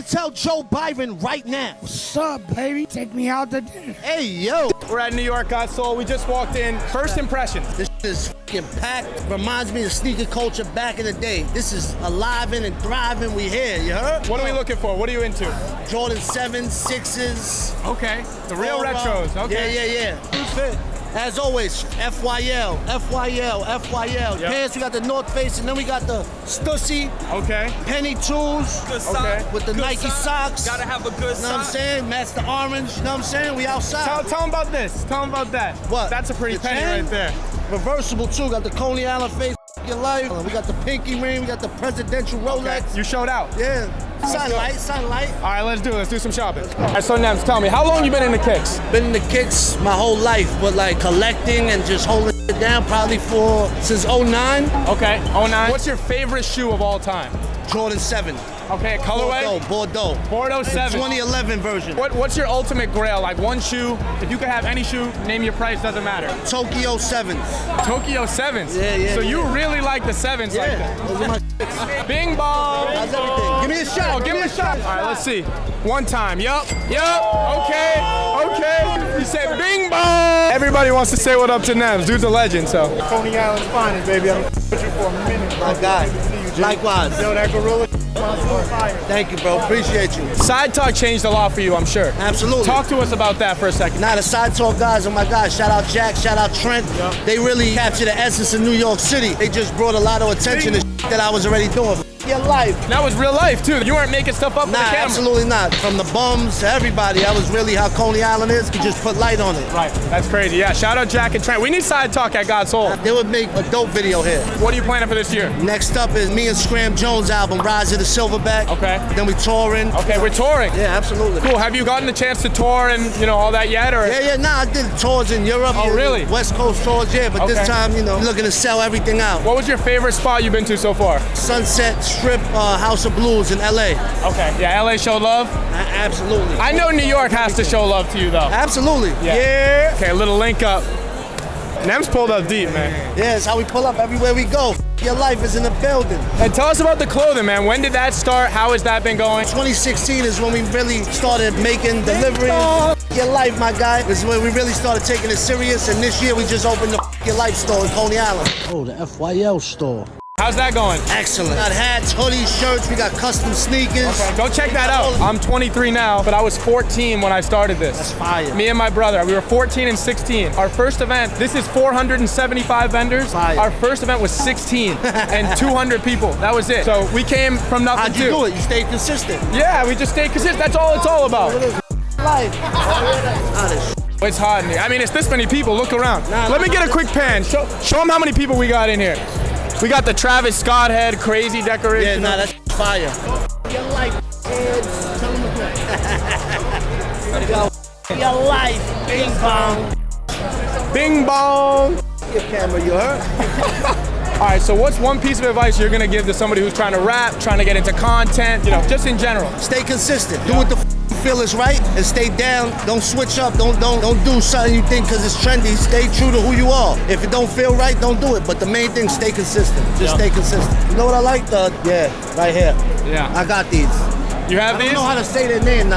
tell Joe Biden right now. What's up, baby? Take me out to dinner. Hey, yo. We're at New York, Got Soul. We just walked in. First impressions. This is fucking packed. Reminds me of sneaker culture back in the day. This is alive and thriving. We here, you heard? What are we looking for? What are you into? Jordan 7s, 6s. Okay. The real retros. Okay. Yeah. Good fit. As always, FYL. Yep. Pants, we got the North Face, and then we got the Stussy. Okay. Penny tools. Good sock. Okay. With the Good Nike sock. socks. Gotta have a good You know what I'm sock. saying? Match the orange. You know what I'm saying? We outside. Tell them about this. Tell them about that. What? That's a pretty The penny chain? right there. Reversible too. Got the Coney Island face. Your life. We got the pinky ring. We got the presidential Rolex. You showed out. Yeah. Sunlight. All right, let's do it. Let's do some shopping. All right, so Nems, tell me, how long you been in the kicks? Been in the kicks my whole life, but like collecting and just holding it down probably since 09. Okay, 09. What's your favorite shoe of all time? Jordan 7. Okay, colorway? Bordeaux. Bordeaux 7. 2011 version. What's your ultimate grail? Like one shoe, if you could have any shoe, name your price, doesn't matter. Tokyo 7s. Tokyo 7s? Yeah. So you really like the 7s like that? Those are my Bing bong! How's everything? Give me a shot. Oh, give me a shot. All right, let's see. One time. Yup. Okay. He said bing bong! Everybody wants to say what up to Nems. Dude's a legend, so. Coney Island's finest, baby. I'm with you for a minute. My guy. Likewise. Yo, that gorilla fire. Thank you, bro. Appreciate you. Side Talk changed a lot for you, I'm sure. Absolutely. Talk to us about that for a second. Now the Side Talk guys, oh my God, shout out Jack, shout out Trent. They really captured the essence of New York City. They just brought a lot of attention to that I was already doing. Your life. That was real life too. You weren't making stuff up for the camera. Absolutely not. From the bums to everybody, that was really how Coney Island is. You just put light on it. Right, that's crazy. Yeah, shout out Jack and Trent. We need Side Talk at God's Soul. They would make a dope video here. What are you planning for this year? Next up is me and Scram Jones' album, Rise of the Silverback. Okay. Then we touring. Okay, we're touring. Yeah, absolutely. Cool. Have you gotten the chance to tour and all that yet, or? Yeah. Nah, I did tours in Europe. Oh, really? West Coast tours, yeah. But this time, looking to sell everything out. What was your favorite spot you've been to so far? Sunset Strip, House of Blues in LA. Okay. Yeah, LA showed love? Absolutely. I know New York has to show love to you though. Absolutely. Yeah. Okay, a little link up. Nems pulled up deep, man. Yeah, it's how we pull up everywhere we go. Your life is in the building. And tell us about the clothing, man. When did that start? How has that been going? 2016 is when we really started making deliveries. Your life, my guy. This is when we really started taking it serious. And this year we just opened the Your Life store in Coney Island. Oh, the FYL store. How's that going? Excellent. We got hats, hoodies, shirts. We got custom sneakers. Okay, go check that out. I'm 23 now, but I was 14 when I started this. That's fire. Me and my brother, we were 14 and 16. Our first event, this is 475 vendors. Fire. Our first event was 16 and 200 people. That was it. So we came from nothing How'd you do it? You stayed consistent. Yeah, we just stayed consistent. That's all it's all about. Life. It's hot in here. I mean, it's this many people. Look around. Let me get a quick pan. Show them how many people we got in here. We got the Travis Scott head, crazy decoration. Yeah, that's fire. Your life, kids. Tell them Your life, bing bong. Bing bong. Your camera, you heard? All right, so what's one piece of advice you're gonna give to somebody who's trying to rap, trying to get into content, just in general? Stay consistent. Do what the feel is right and stay down. Don't switch up. Don't do something you think because it's trendy. Stay true to who you are. If it don't feel right, don't do it. But the main thing, stay consistent. Just stay consistent. You know what I like? Right here. Yeah. I got these. You have I these? don't know how to say their name.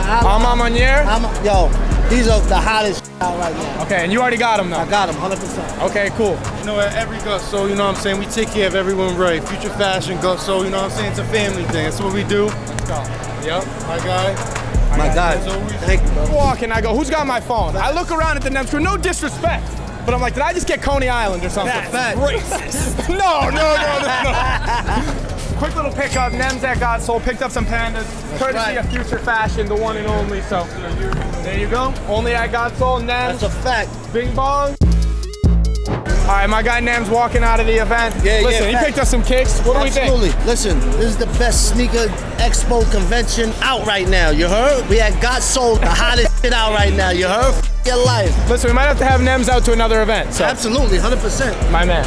Yo, these are the hottest out right now. Okay, and you already got them though? I got them, 100%. Okay, cool. At every Gut Soul, we take care of everyone right. Future Fashion, Gut Soul, it's a family thing. That's what we do. Yep, my guy. My guy. Thank you, bro. Walk and I go, who's got my phone? I look around at the Nems crew, no disrespect. But I'm like, did I just get Coney Island or something? That's racist. No. Quick little pickup, Nems at God Soul, picked up some pandas, courtesy of Future Fashion, the one and only. So there you go. Only at God Soul, Nems. That's a fact. Bing bong. All right, my guy Nems walking out of the event. Listen, he picked up some kicks. What do we think? Absolutely. Listen, this is the best sneaker expo convention out right now. You heard? We had Got Soul, the hottest shit out right now. You heard? Your life. Listen, we might have to have Nems out to another event. So. Absolutely, 100%. My man.